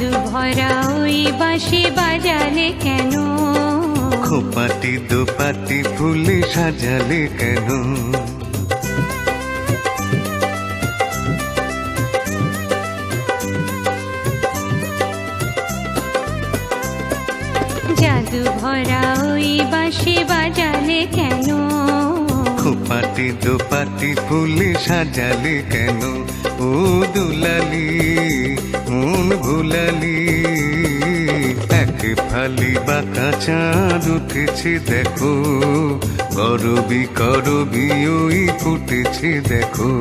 জাদু ভরা ওই বাঁশি বাজালে কেন? খোপাটি দোপাটি ফুলে সাজালে কেন? জাদু ভরা ওই বাঁশি বাজালে কেন? খোপাটি দোপাটি ফুলে সাজালে কেন? ও দুলালি মন ভুলালি, এক ফালি বাঁকা চাঁদ উঠেছে দেখো, করবি করবি ওই ফুটেছে দেখো।